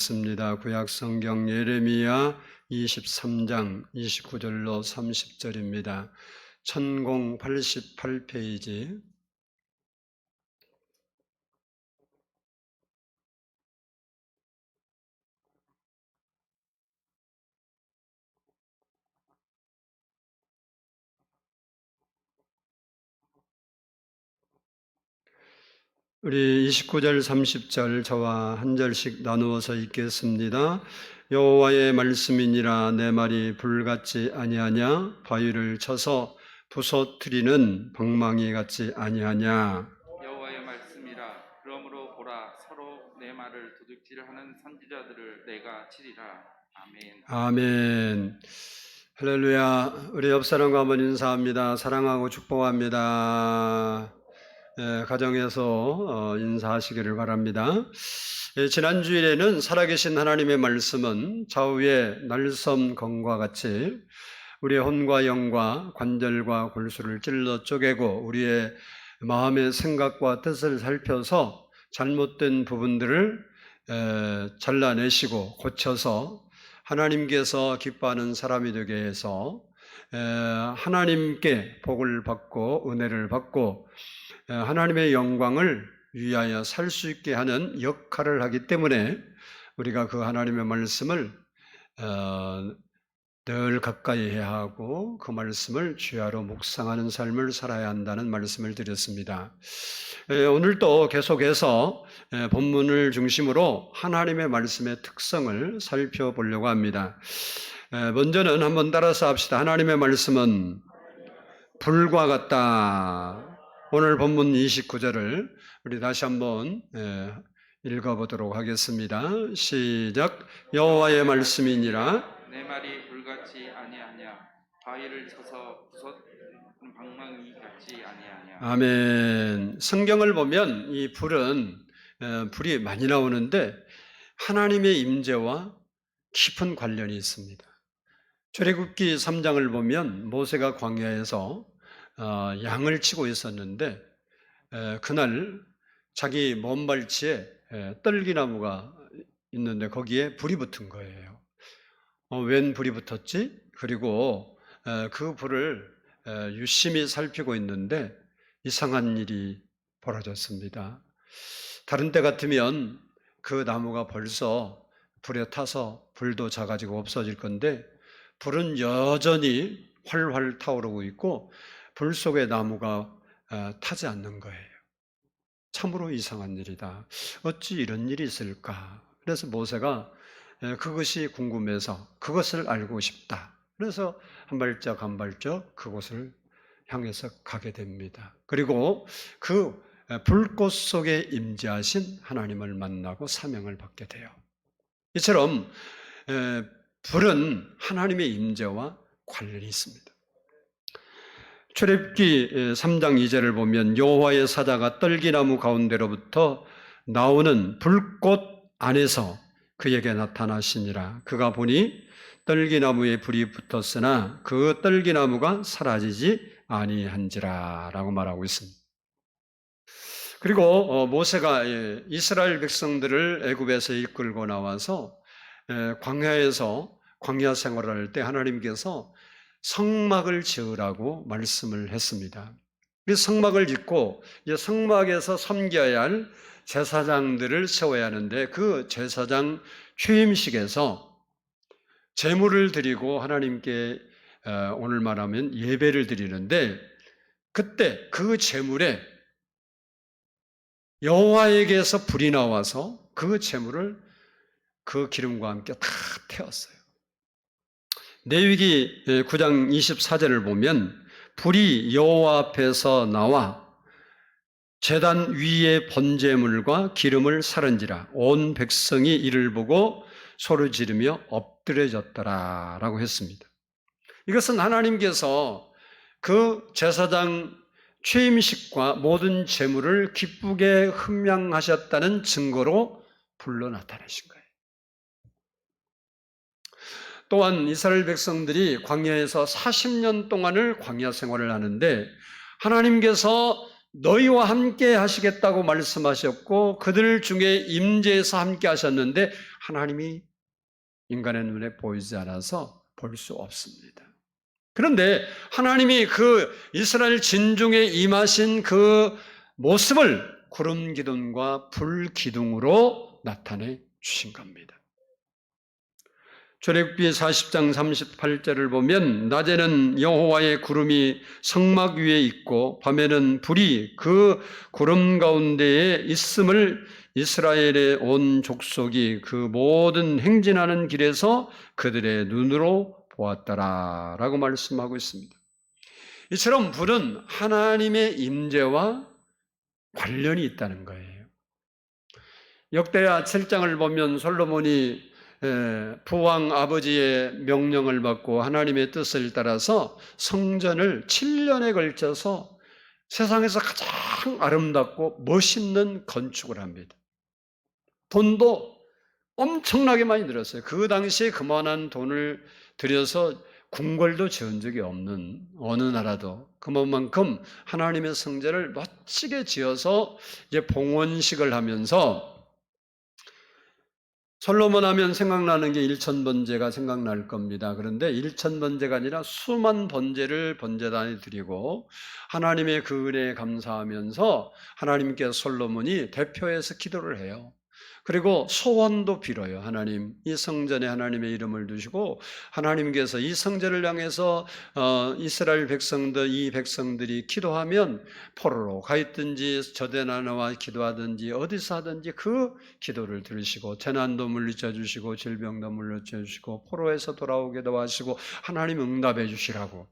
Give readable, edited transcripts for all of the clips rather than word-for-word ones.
습니다. 구약 성경 예레미야 23장 29절로 30절입니다. 1088페이지. 우리 29절 30절 저와 한 절씩 나누어서 읽겠습니다. 여호와의 말씀이니라. 내 말이 불같지 아니하냐? 바위를 쳐서 부서뜨리는 방망이 같지 아니하냐? 여호와의 말씀이라. 그러므로 보라, 서로 내 말을 도둑질하는 선지자들을 내가 치리라. 아멘. 아멘. 할렐루야. 우리 옆 사람과 한번 인사합니다. 사랑하고 축복합니다. 가정에서 인사하시기를 바랍니다. 지난 주일에는 살아계신 하나님의 말씀은 좌우의 날섬검과 같이 우리의 혼과 영과 관절과 골수를 찔러 쪼개고 우리의 마음의 생각과 뜻을 살펴서 잘못된 부분들을 잘라내시고 고쳐서 하나님께서 기뻐하는 사람이 되게 해서 하나님께 복을 받고 은혜를 받고 하나님의 영광을 위하여 살 수 있게 하는 역할을 하기 때문에 우리가 그 하나님의 말씀을 늘 가까이 해야 하고 그 말씀을 주야로 묵상하는 삶을 살아야 한다는 말씀을 드렸습니다. 오늘도 계속해서 본문을 중심으로 하나님의 말씀의 특성을 살펴보려고 합니다. 먼저는 한번 따라서 합시다. 하나님의 말씀은 불과 같다. 오늘 본문 29절을 우리 다시 한번 읽어보도록 하겠습니다. 시작. 여호와의 말씀이니라. 내 말이 불같이 아니하냐? 바위를 쳐서 부서뜨리는 방망이 같지 아니하냐? 아멘. 성경을 보면 이 불은 불이 많이 나오는데 하나님의 임재와 깊은 관련이 있습니다. 출애굽기 3장을 보면 모세가 광야에서 양을 치고 있었는데 그날 자기 먼발치에 떨기나무가 있는데 거기에 불이 붙은 거예요. 웬 불이 붙었지? 그리고 그 불을 유심히 살피고 있는데 이상한 일이 벌어졌습니다. 다른 때 같으면 그 나무가 벌써 불에 타서 불도 작아지고 없어질 건데 불은 여전히 활활 타오르고 있고 불 속에 나무가 타지 않는 거예요. 참으로 이상한 일이다. 어찌 이런 일이 있을까? 그래서 모세가 그것이 궁금해서 그것을 알고 싶다. 그래서 한 발짝 한 발짝 그곳을 향해서 가게 됩니다. 그리고 그 불꽃 속에 임재하신 하나님을 만나고 사명을 받게 돼요. 이처럼 불은 하나님의 임재와 관련이 있습니다. 출애굽기 3장 2절을 보면 여호와의 사자가 떨기나무 가운데로부터 나오는 불꽃 안에서 그에게 나타나시니라. 그가 보니 떨기나무에 불이 붙었으나 그 떨기나무가 사라지지 아니한지라 라고 말하고 있습니다. 그리고 모세가 이스라엘 백성들을 애굽에서 이끌고 나와서 광야에서 광야 생활을 할 때 하나님께서 성막을 지으라고 말씀을 했습니다. 그 성막을 짓고 이제 성막에서 섬겨야 할 제사장들을 세워야 하는데 그 제사장 취임식에서 제물을 드리고 하나님께 오늘 말하면 예배를 드리는데 그때 그 제물에 여호와에게서 불이 나와서 그 제물을 그 기름과 함께 다 태웠어요. 레위기 9장 24절을 보면 불이 여호와 앞에서 나와 제단 위의 번제물과 기름을 사른지라 온 백성이 이를 보고 소리 지르며 엎드려졌더라 라고 했습니다. 이것은 하나님께서 그 제사장 취임식과 모든 제물을 기쁘게 흠양하셨다는 증거로 불러 나타내신 거예요. 또한 이스라엘 백성들이 광야에서 40년 동안을 광야 생활을 하는데 하나님께서 너희와 함께 하시겠다고 말씀하셨고 그들 중에 임재해서 함께 하셨는데 하나님이 인간의 눈에 보이지 않아서 볼 수 없습니다. 그런데 하나님이 그 이스라엘 진중에 임하신 그 모습을 구름 기둥과 불 기둥으로 나타내 주신 겁니다. 출애굽기 40장 38절을 보면 낮에는 여호와의 구름이 성막 위에 있고 밤에는 불이 그 구름 가운데에 있음을 이스라엘의 온 족속이 그 모든 행진하는 길에서 그들의 눈으로 보았더라 라고 말씀하고 있습니다. 이처럼 불은 하나님의 임재와 관련이 있다는 거예요. 역대하 7장을 보면 솔로몬이 부왕 아버지의 명령을 받고 하나님의 뜻을 따라서 성전을 7년에 걸쳐서 세상에서 가장 아름답고 멋있는 건축을 합니다. 돈도 엄청나게 많이 들었어요. 그 당시에 그만한 돈을 들여서 궁궐도 지은 적이 없는 어느 나라도 그만큼 하나님의 성전을 멋지게 지어서 이제 봉헌식을 하면서 솔로몬 하면 생각나는 게 일천번제가 생각날 겁니다. 그런데 일천번제가 아니라 수만 번제를 번제단에 드리고 하나님의 그 은혜에 감사하면서 하나님께 솔로몬이 대표해서 기도를 해요. 그리고 소원도 빌어요. 하나님, 이 성전에 하나님의 이름을 두시고 하나님께서 이 성전을 향해서 이스라엘 백성들, 이 백성들이 기도하면 포로로 가 있든지 저대나 나와 기도하든지 어디서 하든지 그 기도를 들으시고 재난도 물리쳐 주시고 질병도 물리쳐 주시고 포로에서 돌아오게 도와주시고 하나님 응답해 주시라고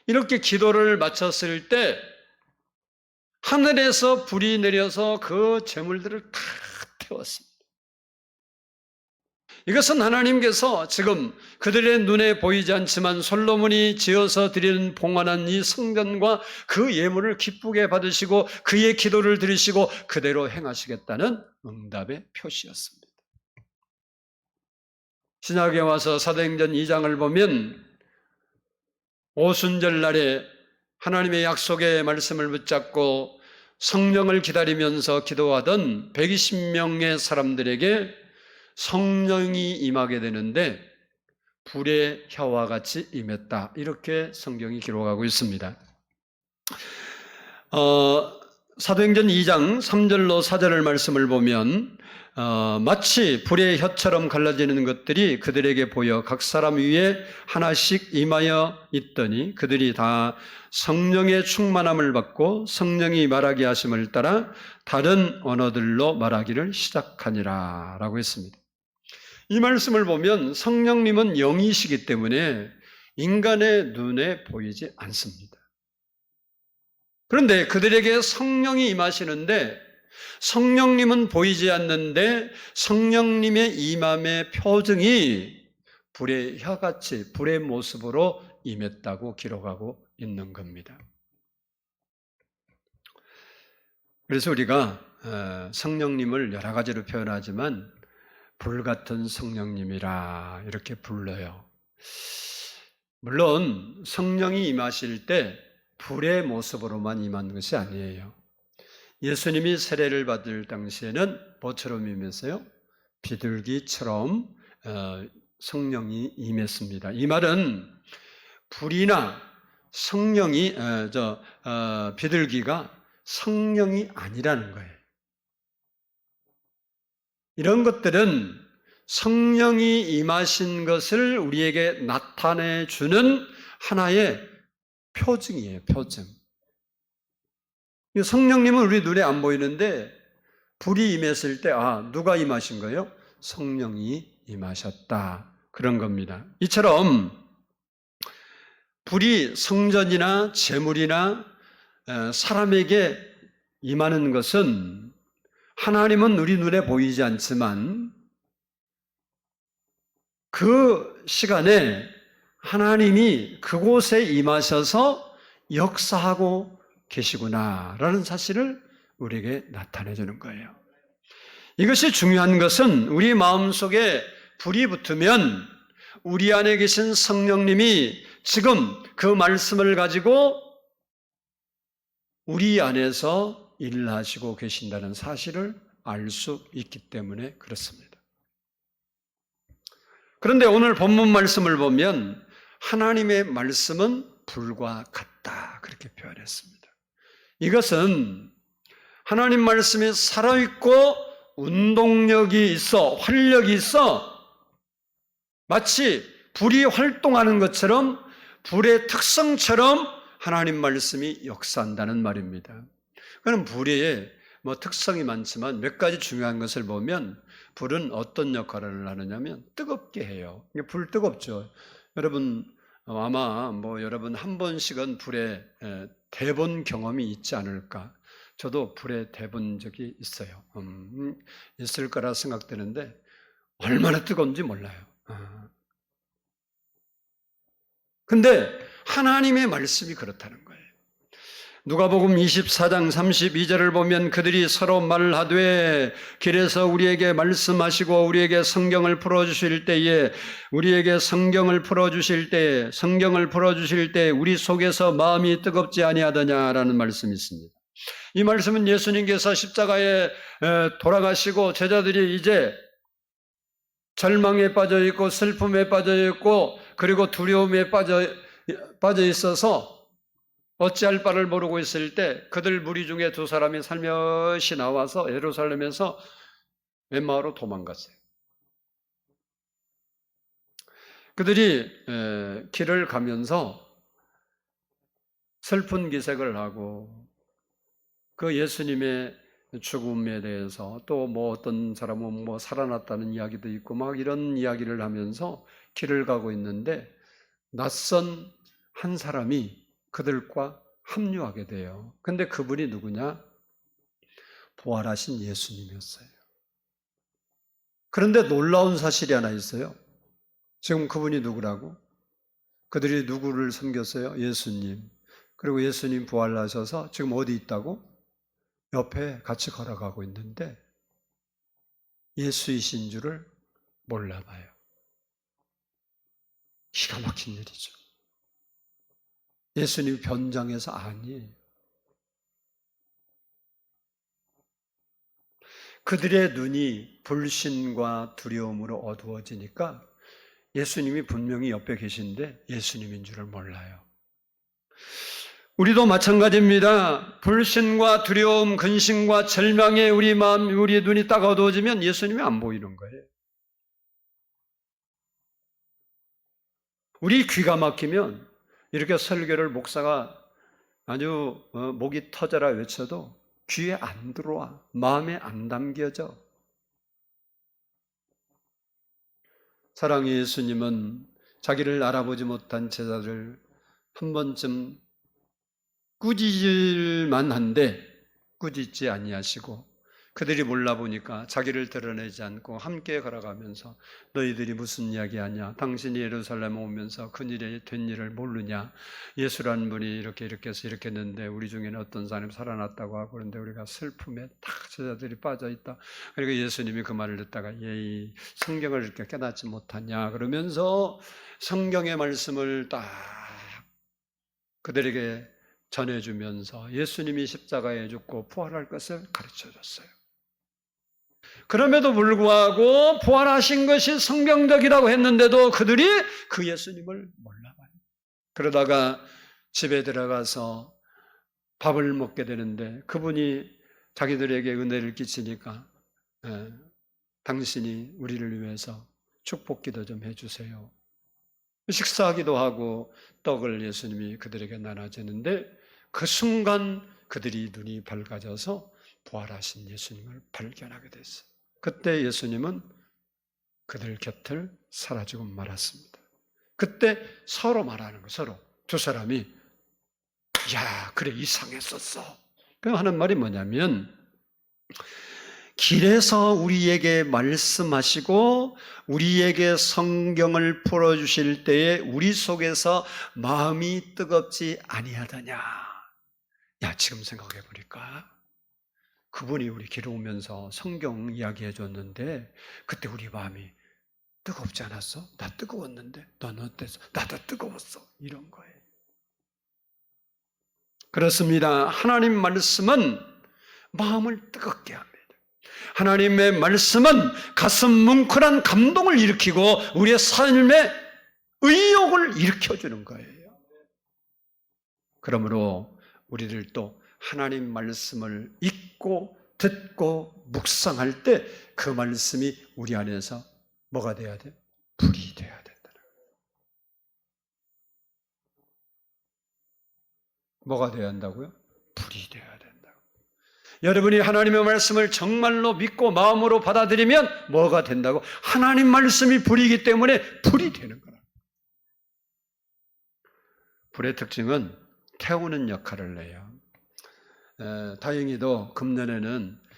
이렇게 기도를 마쳤을 때 하늘에서 불이 내려서 그 재물들을 다 태웠습니다. 이것은 하나님께서 지금 그들의 눈에 보이지 않지만 솔로몬이 지어서 드리는 봉헌한 이 성전과 그 예물을 기쁘게 받으시고 그의 기도를 들으시고 그대로 행하시겠다는 응답의 표시였습니다. 신약에 와서 사도행전 2장을 보면 오순절 날에 하나님의 약속의 말씀을 붙잡고 성령을 기다리면서 기도하던 120명의 사람들에게 성령이 임하게 되는데 불의 혀와 같이 임했다. 이렇게 성경이 기록하고 있습니다. 사도행전 2장 3절로 4절을 말씀을 보면 마치 불의 혀처럼 갈라지는 것들이 그들에게 보여 각 사람 위에 하나씩 임하여 있더니 그들이 다 성령의 충만함을 받고 성령이 말하게 하심을 따라 다른 언어들로 말하기를 시작하니라 라고 했습니다. 이 말씀을 보면 성령님은 영이시기 때문에 인간의 눈에 보이지 않습니다. 그런데 그들에게 성령이 임하시는데 성령님은 보이지 않는데 성령님의 임함의 표징이 불의 혀같이 불의 모습으로 임했다고 기록하고 있는 겁니다. 그래서 우리가 성령님을 여러 가지로 표현하지만 불같은 성령님이라 이렇게 불러요. 물론 성령이 임하실 때 불의 모습으로만 임한 것이 아니에요. 예수님이 세례를 받을 당시에는 뭐처럼 임했어요? 비둘기처럼 성령이 임했습니다. 이 말은 불이나 성령이 비둘기가 성령이 아니라는 거예요. 이런 것들은 성령이 임하신 것을 우리에게 나타내 주는 하나의 표징이에요. 표징. 성령님은 우리 눈에 안 보이는데 불이 임했을 때 누가 임하신 거예요? 성령이 임하셨다. 그런 겁니다. 이처럼 불이 성전이나 재물이나 사람에게 임하는 것은 하나님은 우리 눈에 보이지 않지만 그 시간에 하나님이 그곳에 임하셔서 역사하고 계시구나라는 사실을 우리에게 나타내 주는 거예요. 이것이 중요한 것은 우리 마음속에 불이 붙으면 우리 안에 계신 성령님이 지금 그 말씀을 가지고 우리 안에서 일하시고 계신다는 사실을 알 수 있기 때문에 그렇습니다. 그런데 오늘 본문 말씀을 보면 하나님의 말씀은 불과 같다 그렇게 표현했습니다. 이것은 하나님 말씀이 살아있고 운동력이 있어 활력이 있어 마치 불이 활동하는 것처럼 불의 특성처럼 하나님 말씀이 역사한다는 말입니다. 그럼 불에 특성이 많지만 몇 가지 중요한 것을 보면 불은 어떤 역할을 하느냐면 뜨겁게 해요. 불 뜨겁죠. 여러분 아마 여러분 한 번씩은 불에 대본 경험이 있지 않을까. 저도 불에 대본 적이 있어요. 있을 거라 생각되는데 얼마나 뜨거운지 몰라요. 근데 하나님의 말씀이 그렇다는 거예요. 누가복음 24장 32절을 보면 그들이 서로 말하되 길에서 우리에게 말씀하시고 우리에게 성경을 풀어주실 때에 성경을 풀어주실 때 우리 속에서 마음이 뜨겁지 아니하더냐라는 말씀이 있습니다. 이 말씀은 예수님께서 십자가에 돌아가시고 제자들이 이제 절망에 빠져 있고 슬픔에 빠져 있고 그리고 두려움에 빠져 있어서 어찌할 바를 모르고 있을 때 그들 무리 중에 두 사람이 살며시 나와서 예루살렘에서 엠마오로 도망갔어요. 그들이 길을 가면서 슬픈 기색을 하고 그 예수님의 죽음에 대해서 또 어떤 사람은 살아났다는 이야기도 있고 막 이런 이야기를 하면서 길을 가고 있는데 낯선 한 사람이 그들과 합류하게 돼요. 근데 그분이 누구냐? 부활하신 예수님이었어요. 그런데 놀라운 사실이 하나 있어요. 지금 그분이 누구라고? 그들이 누구를 섬겼어요? 예수님. 그리고 예수님 부활하셔서 지금 어디 있다고? 옆에 같이 걸어가고 있는데 예수이신 줄을 몰라봐요. 기가 막힌 일이죠. 예수님이 변장해서 아니에요. 그들의 눈이 불신과 두려움으로 어두워지니까 예수님이 분명히 옆에 계신데 예수님인 줄을 몰라요. 우리도 마찬가지입니다. 불신과 두려움, 근심과 절망에 우리 눈이 딱 어두워지면 예수님이 안 보이는 거예요. 우리 귀가 막히면 이렇게 설교를 목사가 아주 목이 터져라 외쳐도 귀에 안 들어와. 마음에 안 담겨져. 사랑의 예수님은 자기를 알아보지 못한 제자를 한 번쯤 꾸짖을만 한데 꾸짖지 아니하시고 그들이 몰라보니까 자기를 드러내지 않고 함께 걸어가면서 너희들이 무슨 이야기하냐? 당신이 예루살렘 오면서 큰일이 된 일을 모르냐? 예수라는 분이 이렇게 해서 이렇게 했는데 우리 중에는 어떤 사람이 살아났다고 하고 그런데 우리가 슬픔에 딱 제자들이 빠져있다. 그리고 예수님이 그 말을 듣다가 이 성경을 이렇게 깨닫지 못하냐? 그러면서 성경의 말씀을 딱 그들에게 전해주면서 예수님이 십자가에 죽고 부활할 것을 가르쳐줬어요. 그럼에도 불구하고 부활하신 것이 성경적이라고 했는데도 그들이 그 예수님을 몰라봐요. 그러다가 집에 들어가서 밥을 먹게 되는데 그분이 자기들에게 은혜를 끼치니까 당신이 우리를 위해서 축복기도 좀 해주세요. 식사하기도 하고 떡을 예수님이 그들에게 나눠주는데 그 순간 그들이 눈이 밝아져서 부활하신 예수님을 발견하게 됐어요. 그때 예수님은 그들 곁을 사라지고 말았습니다. 그때 서로 말하는 거예요. 서로 두 사람이 야 그래 이상했었어. 그 하는 말이 뭐냐면 길에서 우리에게 말씀하시고 우리에게 성경을 풀어주실 때에 우리 속에서 마음이 뜨겁지 아니하더냐. 야 지금 생각해 보니까 그분이 우리 길 오면서 성경 이야기해 줬는데 그때 우리 마음이 뜨겁지 않았어? 나 뜨거웠는데 너는 어땠어? 나도 뜨거웠어. 이런 거예요. 그렇습니다. 하나님 말씀은 마음을 뜨겁게 합니다. 하나님의 말씀은 가슴 뭉클한 감동을 일으키고 우리의 삶에 의욕을 일으켜주는 거예요. 그러므로 우리들도 하나님 말씀을 읽고 듣고 묵상할 때 그 말씀이 우리 안에서 뭐가 돼야 돼? 불이 돼야 된다. 뭐가 돼야 한다고요? 불이 돼야 된다고. 여러분이 하나님의 말씀을 정말로 믿고 마음으로 받아들이면 뭐가 된다고? 하나님 말씀이 불이기 때문에 불이 되는 거라. 불의 특징은 태우는 역할을 해요. 다행히도 금년에는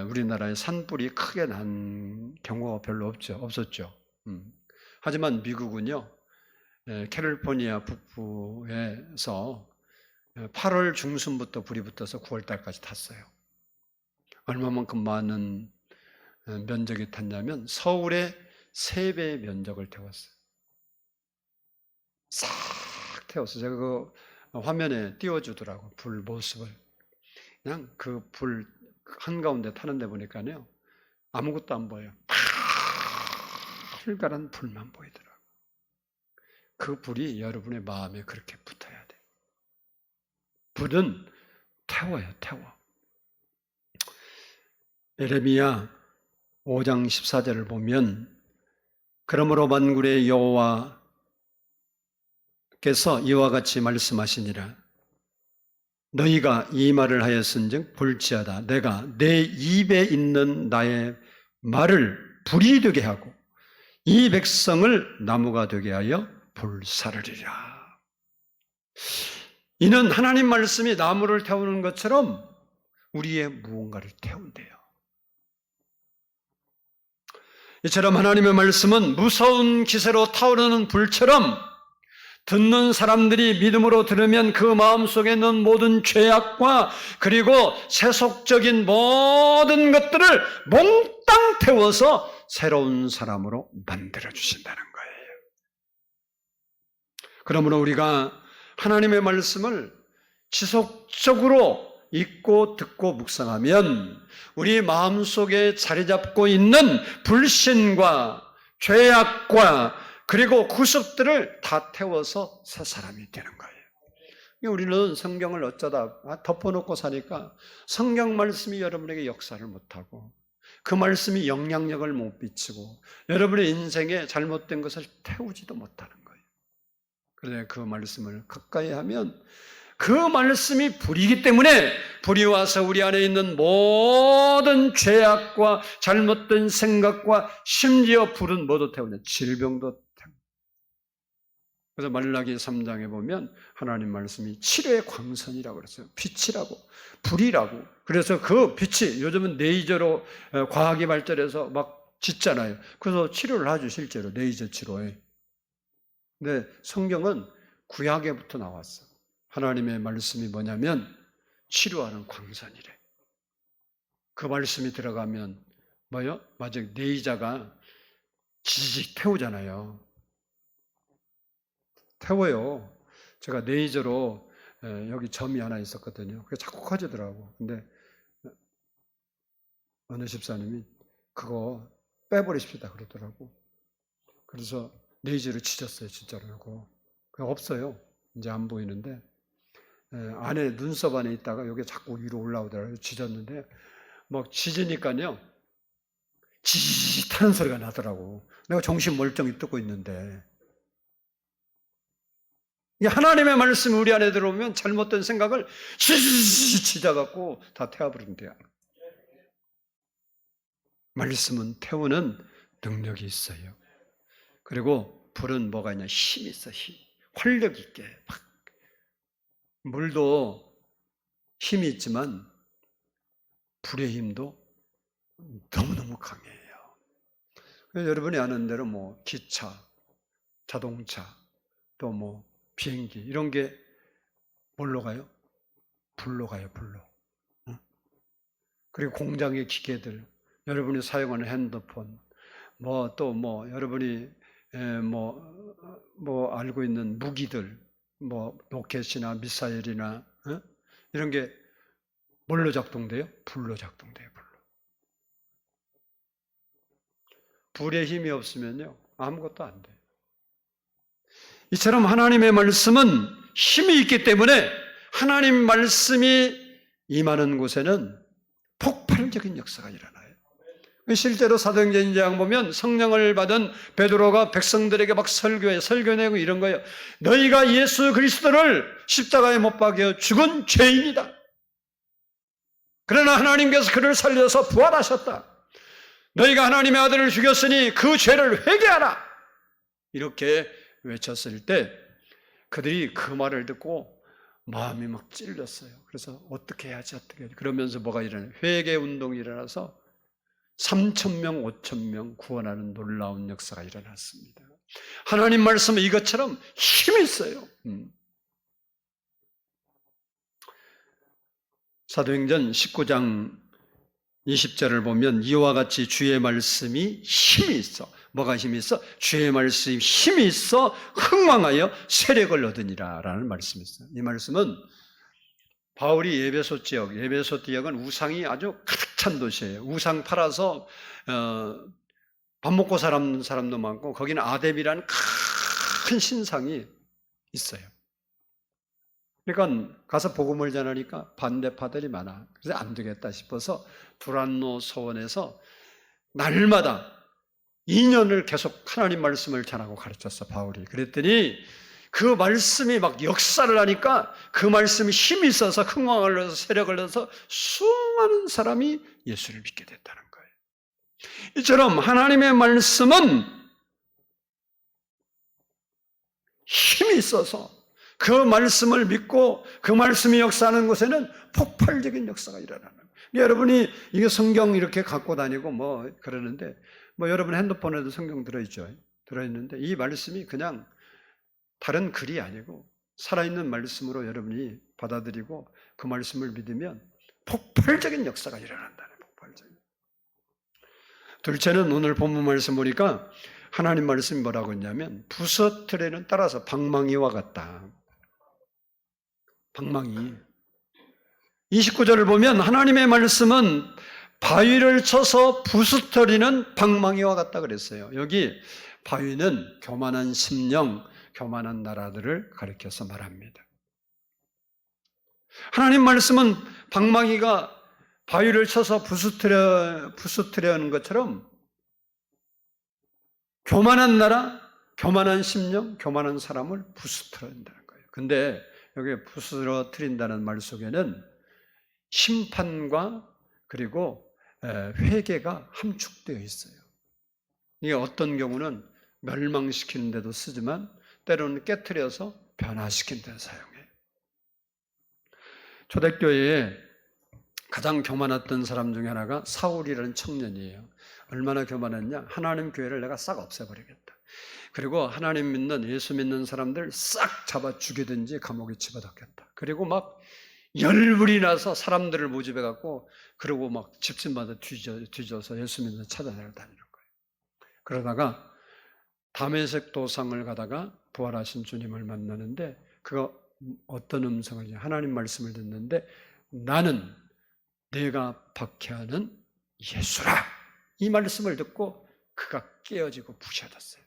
우리나라에 산불이 크게 난 경우가 별로 없었죠. 하지만 미국은요, 캘리포니아 북부에서 8월 중순부터 불이 붙어서 9월 달까지 탔어요. 얼마만큼 많은 면적이 탔냐면 서울의 3배의 면적을 태웠어요. 싹 태웠어요. 제가 그 화면에 띄워주더라고, 불 모습을. 그냥 그 불 한가운데 타는데 보니까요, 아무것도 안 보여요. 활발한 불만 보이더라고. 그 불이 여러분의 마음에 그렇게 붙어야 돼. 불은 태워요, 태워. 예레미야 5장 14절을 보면, 그러므로 만군의 여호와께서 이와 같이 말씀하시니라. 너희가 이 말을 하였은즉 볼지어다. 내가 내 입에 있는 나의 말을 불이 되게 하고 이 백성을 나무가 되게 하여 불사르리라. 이는 하나님 말씀이 나무를 태우는 것처럼 우리의 무언가를 태운대요. 이처럼 하나님의 말씀은 무서운 기세로 타오르는 불처럼 듣는 사람들이 믿음으로 들으면 그 마음속에 있는 모든 죄악과 그리고 세속적인 모든 것들을 몽땅 태워서 새로운 사람으로 만들어주신다는 거예요. 그러므로 우리가 하나님의 말씀을 지속적으로 읽고 듣고 묵상하면 우리 마음속에 자리 잡고 있는 불신과 죄악과 그리고 구습들을 다 태워서 새 사람이 되는 거예요. 우리는 성경을 어쩌다 덮어놓고 사니까 성경 말씀이 여러분에게 역사를 못하고 그 말씀이 영향력을 못 미치고 여러분의 인생에 잘못된 것을 태우지도 못하는 거예요. 그런데 그 말씀을 가까이 하면 그 말씀이 불이기 때문에 불이 와서 우리 안에 있는 모든 죄악과 잘못된 생각과 심지어 불은 뭐도 태우냐? 질병도 태우냐. 그래서 말라기 3장에 보면 하나님 말씀이 치료의 광선이라고 그랬어요. 빛이라고, 불이라고. 그래서 그 빛이 요즘은 레이저로 과학이 발달해서 막 짓잖아요. 그래서 치료를 하죠, 실제로 레이저 치료에. 근데 성경은 구약에부터 나왔어. 하나님의 말씀이 뭐냐면 치료하는 광선이래. 그 말씀이 들어가면 뭐요? 맞아, 레이저가 지직 태우잖아요. 태워요. 제가 레이저로 여기 점이 하나 있었거든요. 그게 자꾸 커지더라고. 근데 어느 집사님이 그거 빼버리십시다 그러더라고. 그래서 레이저로 치셨어요, 진짜로. 그거 없어요. 이제 안 보이는데 안에 눈썹 안에 있다가 여기 자꾸 위로 올라오더라고요. 짖었는데 막 짖으니까요 짖하는 소리가 나더라고. 내가 정신 멀쩡히 뜨고 있는데. 하나님의 말씀이 우리 안에 들어오면 잘못된 생각을 짖어갖고 다 태워버린대요. 말씀은 태우는 능력이 있어요. 그리고 불은 뭐가 있냐? 힘이 있어, 힘. 활력 있게. 물도 힘이 있지만 불의 힘도 너무너무 강해요. 여러분이 아는 대로 뭐 기차, 자동차, 또 뭐 비행기 이런 게 뭘로 가요? 불로 가요, 불로. 그리고 공장의 기계들, 여러분이 사용하는 핸드폰, 뭐 또 뭐 여러분이 뭐 알고 있는 무기들, 뭐 로켓이나 미사일이나 어? 이런 게 뭘로 작동돼요? 불로 작동돼요. 불로. 불의 힘이 없으면요 아무것도 안 돼요. 이처럼 하나님의 말씀은 힘이 있기 때문에 하나님 말씀이 임하는 곳에는 폭발적인 역사가 일어나요. 실제로 사도행전 2장 보면 성령을 받은 베드로가 백성들에게 막 설교내고 이런 거예요. 너희가 예수 그리스도를 십자가에 못 박여 죽은 죄인이다. 그러나 하나님께서 그를 살려서 부활하셨다. 너희가 하나님의 아들을 죽였으니 그 죄를 회개하라. 이렇게 외쳤을 때 그들이 그 말을 듣고 마음이 막 찔렸어요. 그래서 어떻게 해야지 그러면서 뭐가 일어나요? 회개 운동이 일어나서 3,000명, 5,000명 구원하는 놀라운 역사가 일어났습니다. 하나님 말씀은 이것처럼 힘이 있어요. 사도행전 19장 20절을 보면 이와 같이 주의 말씀이 힘이 있어. 뭐가 힘이 있어? 주의 말씀이 힘이 있어 흥왕하여 세력을 얻으니라 라는 말씀이 있어요. 이 말씀은 바울이 예배소 지역은 우상이 아주 가득 찬 도시예요. 우상 팔아서 밥 먹고 사는 사람도 많고 거기는 아뎁이라는 큰 신상이 있어요. 그러니까 가서 복음을 전하니까 반대파들이 많아. 그래서 안 되겠다 싶어서 두란노 소원에서 날마다 2년을 계속 하나님 말씀을 전하고 가르쳤어, 바울이. 그랬더니 그 말씀이 막 역사를 하니까 그 말씀이 힘이 있어서 흥왕을 얻어서 세력을 얻어서 수많은 사람이 예수를 믿게 됐다는 거예요. 이처럼 하나님의 말씀은 힘이 있어서 그 말씀을 믿고 그 말씀이 역사하는 곳에는 폭발적인 역사가 일어나는 거예요. 여러분이 이게 성경 이렇게 갖고 다니고 뭐 그러는데 여러분 핸드폰에도 성경 들어있죠. 들어있는데 이 말씀이 그냥 다른 글이 아니고 살아있는 말씀으로 여러분이 받아들이고 그 말씀을 믿으면 폭발적인 역사가 일어난다는 폭발적인. 둘째는 오늘 본문 말씀 보니까 하나님 말씀이 뭐라고 했냐면 부서뜨리는 따라서 방망이와 같다. 방망이. 29절을 보면 하나님의 말씀은 바위를 쳐서 부수터리는 방망이와 같다 그랬어요. 여기 바위는 교만한 심령, 교만한 나라들을 가리켜서 말합니다. 하나님 말씀은 방망이가 바위를 쳐서 부수트려는 것처럼 교만한 나라, 교만한 심령, 교만한 사람을 부수트린다는 거예요. 근데 여기 부수트린다는 말 속에는 심판과 그리고 회개가 함축되어 있어요. 이게 어떤 경우는 멸망시키는 데도 쓰지만 때로는 깨트려서 변화시키는 데 사용해요. 초대교회에 가장 교만했던 사람 중에 하나가 사울이라는 청년이에요. 얼마나 교만했냐? 하나님 교회를 내가 싹 없애버리겠다. 그리고 하나님 믿는 예수 믿는 사람들 싹 잡아 죽이든지 감옥에 집어넣겠다. 그리고 막 열불이 나서 사람들을 모집해갖고 그리고 막 집집마다 뒤져서 예수 믿는 찾아다니는 거예요. 그러다가 다메섹 도상을 가다가 부활하신 주님을 만나는데 그가 어떤 음성을 하나님 말씀을 듣는데 나는 내가 박해하는 예수라 이 말씀을 듣고 그가 깨어지고 부셔졌어요.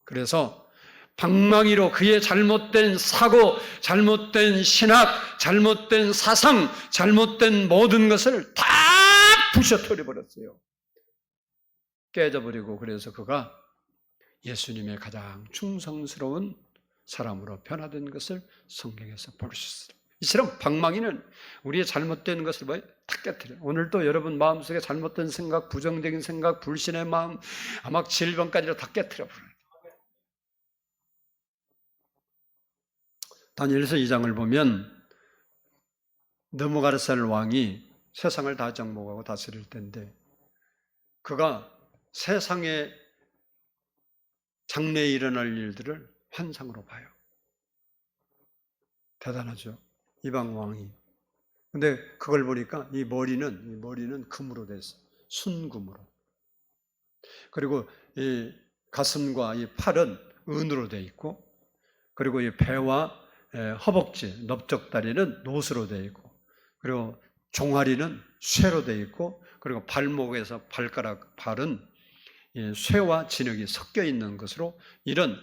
그래서 방망이로 그의 잘못된 사고, 잘못된 신학, 잘못된 사상, 잘못된 모든 것을 다 부셔뜨려 버렸어요. 깨져버리고 그래서 그가 예수님의 가장 충성스러운 사람으로 변화된 것을 성경에서 볼 수 있어요. 이처럼 방망이는 우리의 잘못된 것을 다 깨뜨려요. 오늘도 여러분 마음속에 잘못된 생각, 부정적인 생각, 불신의 마음, 아마 질병까지도 다 깨뜨려 버려요. 다니엘서 2장을 보면 느부갓네살 왕이 세상을 다 정복하고 다스릴 텐데 그가 세상에 장래에 일어날 일들을 환상으로 봐요. 대단하죠. 이방 왕이. 근데 그걸 보니까 이 머리는 금으로 됐어요. 순금으로. 그리고 이 가슴과 이 팔은 은으로 돼 있고 그리고 이 배와 허벅지, 넓적다리는 놋으로 되어 있고, 그리고 종아리는 쇠로 되어 있고, 그리고 발목에서 발가락, 발은 쇠와 진흙이 섞여 있는 것으로 이런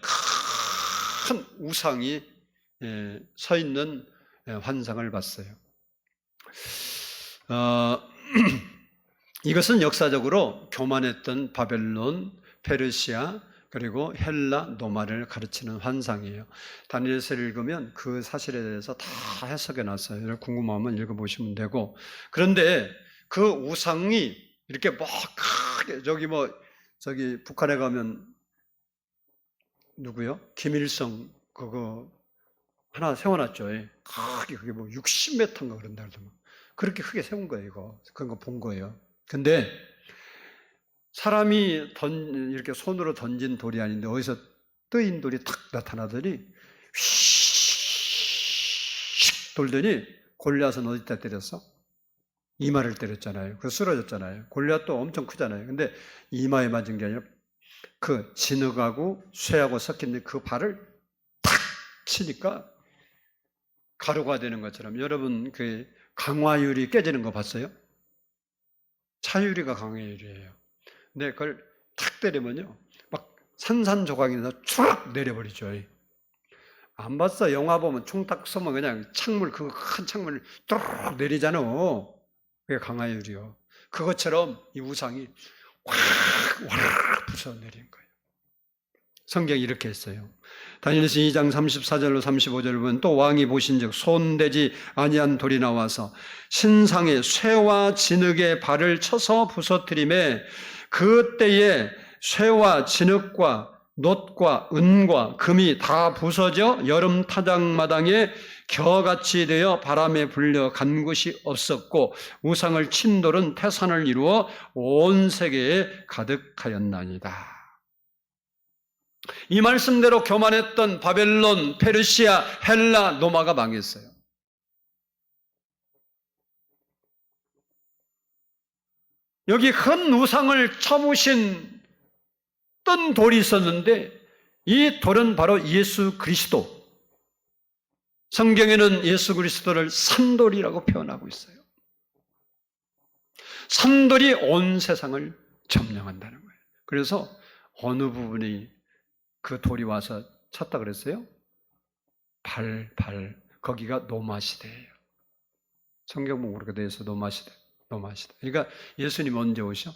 큰 우상이 서 있는 환상을 봤어요. 이것은 역사적으로 교만했던 바벨론, 페르시아, 그리고 헬라, 노마를 가르치는 환상이에요. 다니엘서를 읽으면 그 사실에 대해서 다 해석해 놨어요. 궁금하면 읽어보시면 되고. 그런데 그 우상이 이렇게 뭐 크게, 저기 북한에 가면 누구요? 김일성 그거 하나 세워놨죠. 크게 그게 뭐 60m인가 그런다 그러더만. 그렇게 크게 세운 거예요, 이거. 그런 거 본 거예요. 근데 사람이 이렇게 손으로 던진 돌이 아닌데 어디서 뜨인 돌이 탁 나타나더니 휙 돌더니 골리앗은 어디다 때렸어? 이마를 때렸잖아요. 그래서 쓰러졌잖아요. 골리앗도 엄청 크잖아요. 근데 이마에 맞은 게 아니라 그 진흙하고 쇠하고 섞인 그 발을 탁 치니까 가루가 되는 것처럼. 여러분 그 강화유리 깨지는 거 봤어요? 차유리가 강화유리예요. 근데 그걸 탁 때리면요 막 산산조각이나서 쭉 내려버리죠. 안 봤어? 영화 보면 총 딱 쏘면 그냥 창물, 그 큰 창문을 뚝 내리잖아. 그게 강화유리요. 그것처럼 이 우상이 확 부숴 내린 거예요. 성경이 이렇게 했어요. 다니엘서 2장 34절로 35절을 보면 또 왕이 보신즉 손대지 아니한 돌이 나와서 신상의 쇠와 진흙의 발을 쳐서 부서뜨림에 그때에 쇠와 진흙과 놋과 은과 금이 다 부서져 여름 타작마당에 겨같이 되어 바람에 불려 간 곳이 없었고 우상을 친 돌은 태산을 이루어 온 세계에 가득하였나이다. 이 말씀대로 교만했던 바벨론, 페르시아, 헬라, 노마가 망했어요. 여기 큰 우상을 쳐무신 뜬 돌이 있었는데 이 돌은 바로 예수 그리스도. 성경에는 예수 그리스도를 산돌이라고 표현하고 있어요. 산돌이 온 세상을 점령한다는 거예요. 그래서 어느 부분이 그 돌이 와서 쳤다 그랬어요? 발, 거기가 노마시대예요. 성경 보면 그렇게 돼서 노마시대. 그러니까 예수님 언제 오셔?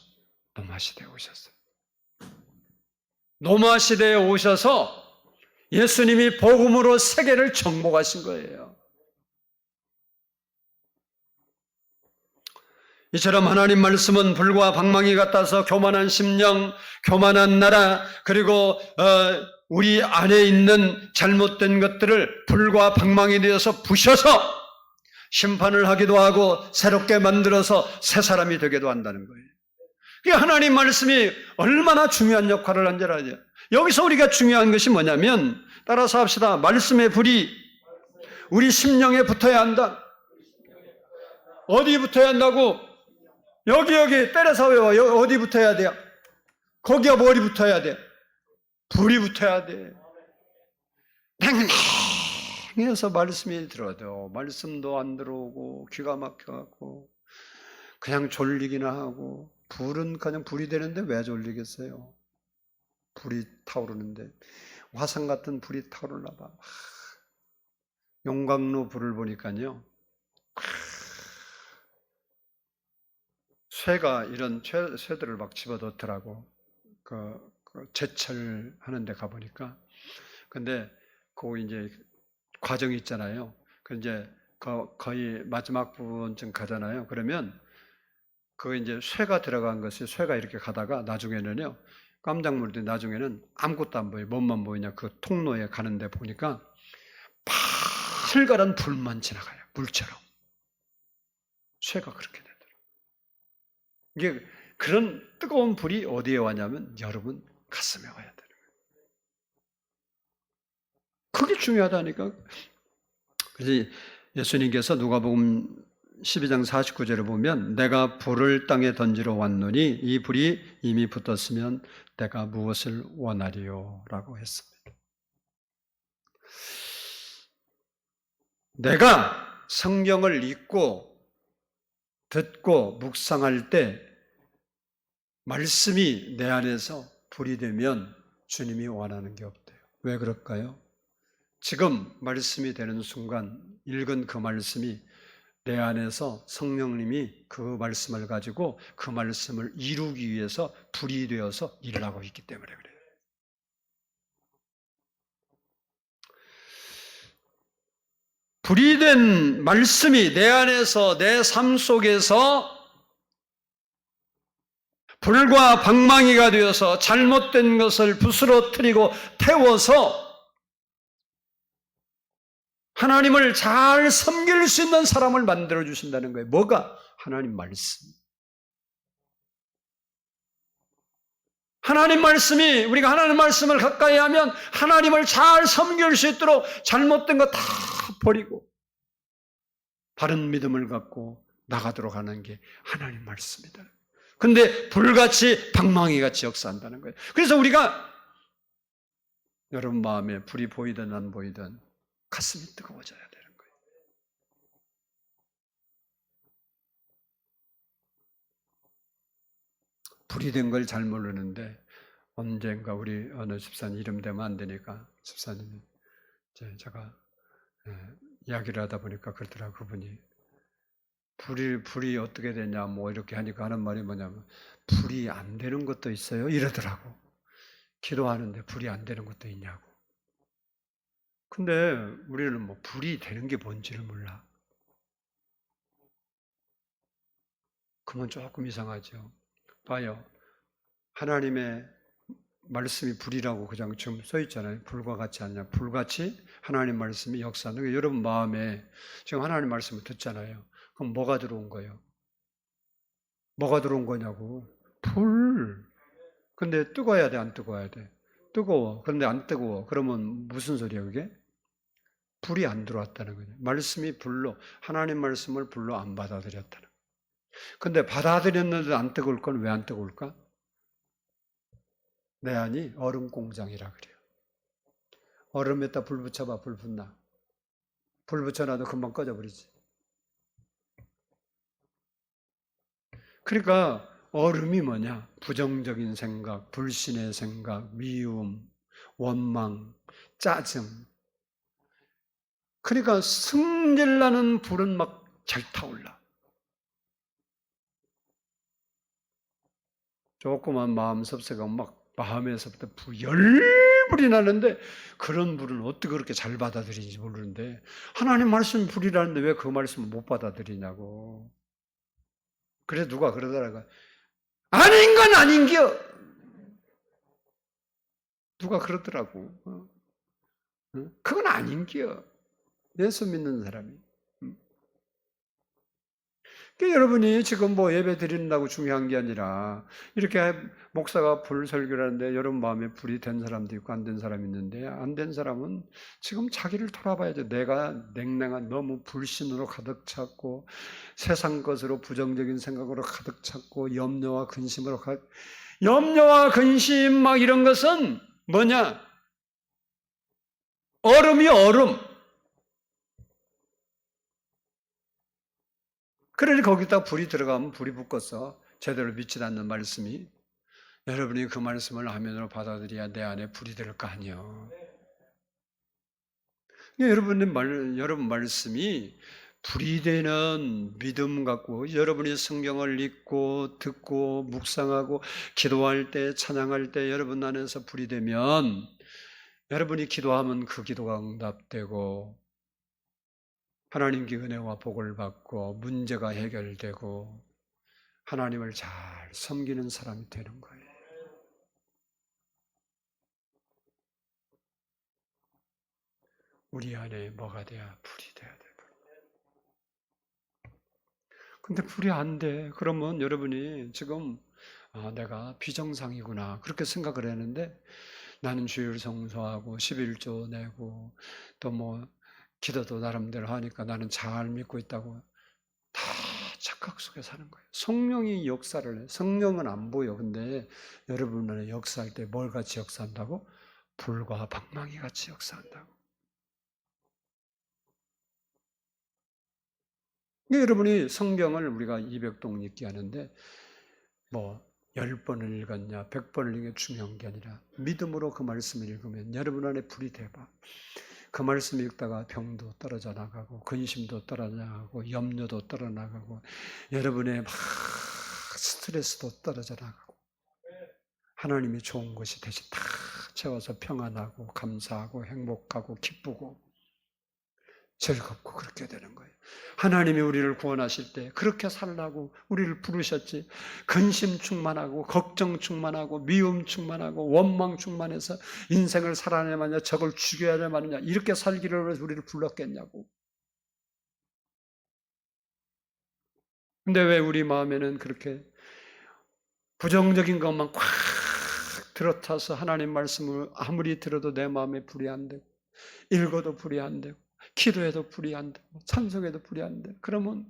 노마시대에 오셨어요. 노마시대에 오셔서 예수님이 복음으로 세계를 정복하신 거예요. 이처럼 하나님 말씀은 불과 방망이 같아서 교만한 심령, 교만한 나라, 그리고 우리 안에 있는 잘못된 것들을 불과 방망이 되어서 부셔서 심판을 하기도 하고 새롭게 만들어서 새 사람이 되기도 한다는 거예요. 이 하나님 말씀이 얼마나 중요한 역할을 한지 알아요. 여기서 우리가 중요한 것이 뭐냐면 따라서 합시다. 말씀의 불이 우리 심령에 붙어야 한다. 어디 붙어야 한다고? 여기 때려서 외워. 어디 붙어야 돼요? 거기가 머리 붙어야 돼. 불이 붙어야 돼. 냉랭해서 말씀이 들어도 말씀도 안 들어오고 귀가 막혀갖고 그냥 졸리기나 하고 불은 그냥 불이 되는데 왜 졸리겠어요? 불이 타오르는데 화산 같은 불이 타오르나 봐. 용광로 불을 보니까요. 쇠가 이런 쇠들을 막 집어넣더라고. 그 제철하는 데 가보니까. 근데 그 이제 과정이 있잖아요. 그 이제 거의 마지막 부분쯤 가잖아요. 그러면 그 이제 쇠가 들어간 것이 쇠가 이렇게 가다가 나중에는요. 깜짝 놀랐더니 나중에는 아무것도 안 보여요. 뭔만 보이냐. 그 통로에 가는데 보니까 팔갈한 불만 지나가요. 물처럼. 쇠가 그렇게 되더라고요. 이게 그런 뜨거운 불이 어디에 와냐면 여러분 가슴에 와야 되는 거예요. 그게 중요하다니까. 그래서 예수님께서 누가복음 12장 49절에 보면 내가 불을 땅에 던지러 왔노니 이 불이 이미 붙었으면 내가 무엇을 원하리요? 라고 했습니다. 내가 성경을 읽고 듣고 묵상할 때 말씀이 내 안에서 불이 되면 주님이 원하는 게 없대요. 왜 그럴까요? 지금 말씀이 되는 순간 읽은 그 말씀이 내 안에서 성령님이 그 말씀을 가지고 그 말씀을 이루기 위해서 불이 되어서 일을 하고 있기 때문에 그래요. 불이 된 말씀이 내 안에서 내 삶 속에서 불과 방망이가 되어서 잘못된 것을 부스러뜨리고 태워서 하나님을 잘 섬길 수 있는 사람을 만들어 주신다는 거예요. 뭐가? 하나님 말씀. 하나님 말씀이, 우리가 하나님 말씀을 가까이 하면 하나님을 잘 섬길 수 있도록 잘못된 거 다 버리고 바른 믿음을 갖고 나가도록 하는 게 하나님 말씀이다. 근데 불같이 방망이같이 역사한다는 거예요. 그래서 우리가 여러분 마음에 불이 보이든 안 보이든 가슴이 뜨거워져야 되는 거예요. 불이 된 걸 잘 모르는데 언젠가 우리 어느 집사님 이름 대면 안 되니까 집사님이 제가 이야기를 하다 보니까 그러더라고요. 그분이 불이 어떻게 되냐 뭐 이렇게 하니까 하는 말이 뭐냐면 불이 안 되는 것도 있어요 이러더라고. 기도하는데 불이 안 되는 것도 있냐고. 근데 우리는 뭐 불이 되는 게 뭔지를 몰라. 그건 조금 이상하죠. 봐요. 하나님의 말씀이 불이라고 그냥 지금 써 있잖아요. 불과 같이 아니냐. 불같이 하나님 말씀이 역사하는 거예요. 여러분 마음에 지금 하나님 말씀을 듣잖아요. 그럼 뭐가 들어온 거예요? 뭐가 들어온 거냐고. 불. 근데 뜨거워야 돼, 안 뜨거워야 돼? 뜨거워. 그런데 안 뜨거워. 그러면 무슨 소리야, 그게? 불이 안 들어왔다는 거예요. 말씀이 불로, 하나님 말씀을 불로 안 받아들였다는 거예요. 근데 받아들였는데 안 뜨거울 건 왜 안 뜨거울까? 내 안이 얼음 공장이라 그래요. 얼음에다 불 붙여봐, 불 붙나? 불 붙여놔도 금방 꺼져버리지. 그러니까 얼음이 뭐냐? 부정적인 생각, 불신의 생각, 미움, 원망, 짜증. 그러니까 승질나는 불은 막 잘 타올라. 조그만 마음 섭세가 막 마음에서부터 열불이 나는데 그런 불은 어떻게 그렇게 잘 받아들이는지 모르는데 하나님 말씀이 불이라는데 왜 그 말씀을 못 받아들이냐고. 그래서 누가 그러더라고요. 아닌 건 아닌겨. 누가 그러더라고. 그건 아닌겨. 예수 믿는 사람이. 그러니까 여러분이 지금 뭐 예배 드린다고 중요한 게 아니라 이렇게 목사가 불 설교를 하는데 여러분 마음에 불이 된 사람도 있고 안 된 사람이 있는데 안 된 사람은 지금 자기를 돌아봐야죠. 내가 냉랭한 너무 불신으로 가득 찼고 세상 것으로 부정적인 생각으로 가득 찼고 염려와 근심 막 이런 것은 뭐냐? 얼음이 얼음. 그러니 거기다 불이 들어가면 불이 붙겠어. 제대로 믿지 않는 말씀이. 여러분이 그 말씀을 아멘으로 받아들여야 내 안에 불이 될 거 아니에요. 여러분 말씀이 불이 되는 믿음 갖고 여러분이 성경을 읽고 듣고 묵상하고 기도할 때 찬양할 때 여러분 안에서 불이 되면 여러분이 기도하면 그 기도가 응답되고 하나님께 은혜와 복을 받고 문제가 해결되고 하나님을 잘 섬기는 사람이 되는 거예요. 우리 안에 뭐가 돼야 불이 돼야 돼. 근데 불이 안 돼. 그러면 여러분이 지금 내가 비정상이구나 그렇게 생각을 했는데 나는 주일 성수하고 11조 내고 또 뭐 기도도 나름대로 하니까 나는 잘 믿고 있다고 다 착각 속에 사는 거예요. 성령이 역사를 해. 성령은 안 보여. 근데 여러분 안에 역사할 때 뭘 같이 역사한다고? 불과 방망이 같이 역사한다고. 여러분이 성경을 우리가 200동 읽기 하는데 뭐 10번을 읽었냐 100번을 읽는 게 중요한 게 아니라 믿음으로 그 말씀을 읽으면 여러분 안에 불이 대봐. 그 말씀 읽다가 병도 떨어져 나가고 근심도 떨어져 나가고 염려도 떨어져 나가고 여러분의 막 스트레스도 떨어져 나가고 하나님이 좋은 것이 대신 다 채워서 평안하고 감사하고 행복하고 기쁘고 즐겁고 그렇게 되는 거예요. 하나님이 우리를 구원하실 때 그렇게 살라고 우리를 부르셨지. 근심 충만하고 걱정 충만하고 미움 충만하고 원망 충만해서 인생을 살아내마냐 적을 죽여야 마느냐 이렇게 살기를 위해서 우리를 불렀겠냐고. 근데 왜 우리 마음에는 그렇게 부정적인 것만 꽉 들어타서 하나님 말씀을 아무리 들어도 내 마음에 불이 안 되고 읽어도 불이 안 되고 기도해도 불이 안 되고 찬송해도 불이 안 되고 그러면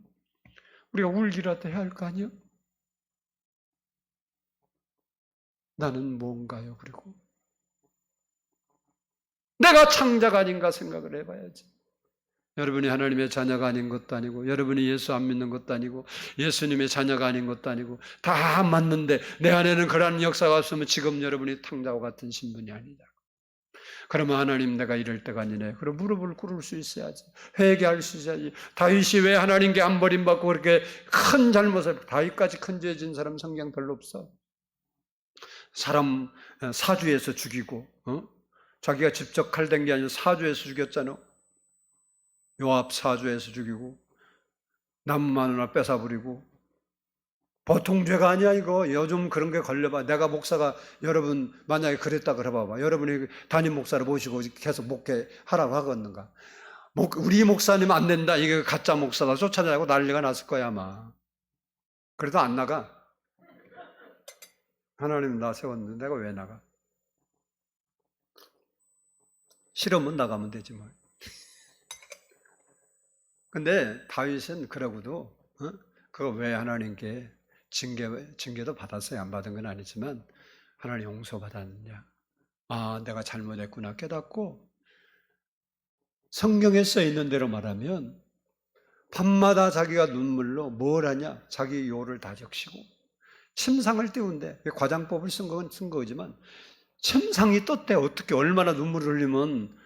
우리가 울기라도 해야 할 거 아니에요? 나는 뭔가요? 그리고 내가 창자가 아닌가 생각을 해봐야지. 여러분이 하나님의 자녀가 아닌 것도 아니고 여러분이 예수 안 믿는 것도 아니고 예수님의 자녀가 아닌 것도 아니고 다 맞는데 내 안에는 그러한 역사가 없으면 지금 여러분이 탕자와 같은 신분이 아니냐. 그러면 하나님 내가 이럴 때가 아니네. 그럼 무릎을 꿇을 수 있어야지. 회개할 수 있어야지. 다윗이 왜 하나님께 안 버림받고 그렇게 큰 잘못을 다윗까지 큰 죄 진 사람 성경 별로 없어. 사람 사주에서 죽이고 자기가 직접 칼댄 게 아니라 사주에서 죽였잖아. 요압 사주에서 죽이고 나무 마누라 뺏어버리고 보통 죄가 아니야 이거. 요즘 그런 게 걸려봐. 내가 목사가 여러분 만약에 그랬다 그래봐봐. 여러분이 담임 목사를 모시고 계속 목회하라고 하겠는가. 우리 목사님 안 된다. 이게 가짜 목사다. 쫓아내고 난리가 났을 거야 아마. 그래도 안 나가. 하나님 나 세웠는데 내가 왜 나가. 싫으면 나가면 되지 뭘. 근데 다윗은 그러고도 그거 왜 하나님께 징계도 받았어요. 안 받은 건 아니지만 하나님 용서받았느냐. 아 내가 잘못했구나 깨닫고 성경에 써 있는 대로 말하면 밤마다 자기가 눈물로 뭘 하냐. 자기 요를 다 적시고 침상을 띄운대. 과장법을 쓴 거지만 침상이 떴대. 어떻게 얼마나 눈물을 흘리면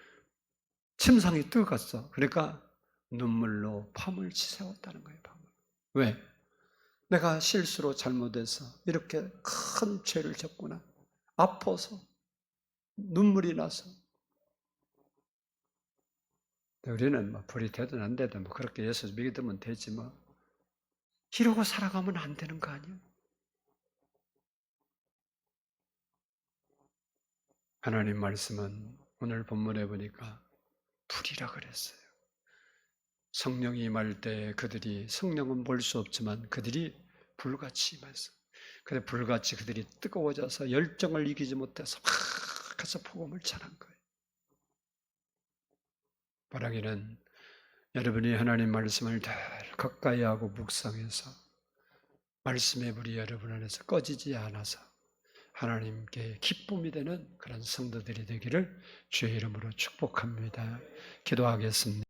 침상이 뜨겠어. 그러니까 눈물로 밤을 지새웠다는 거예요. 밤을. 왜? 내가 실수로 잘못해서 이렇게 큰 죄를 졌구나. 아파서 눈물이 나서. 우리는 뭐 불이 되든 안 되든 뭐 그렇게 예수 믿으면 되지 뭐. 이러고 살아가면 안 되는 거 아니에요? 하나님 말씀은 오늘 본문에 보니까 불이라 그랬어요. 성령이 임할 때 그들이 성령은 볼 수 없지만 그들이 불같이 임했어. 근데 불같이 그들이 뜨거워져서 열정을 이기지 못해서 막 가서 복음을 전한 거예요. 바라기는 여러분이 하나님 말씀을 늘 가까이 하고 묵상해서 말씀의 불이 여러분 안에서 꺼지지 않아서 하나님께 기쁨이 되는 그런 성도들이 되기를 주의 이름으로 축복합니다. 기도하겠습니다.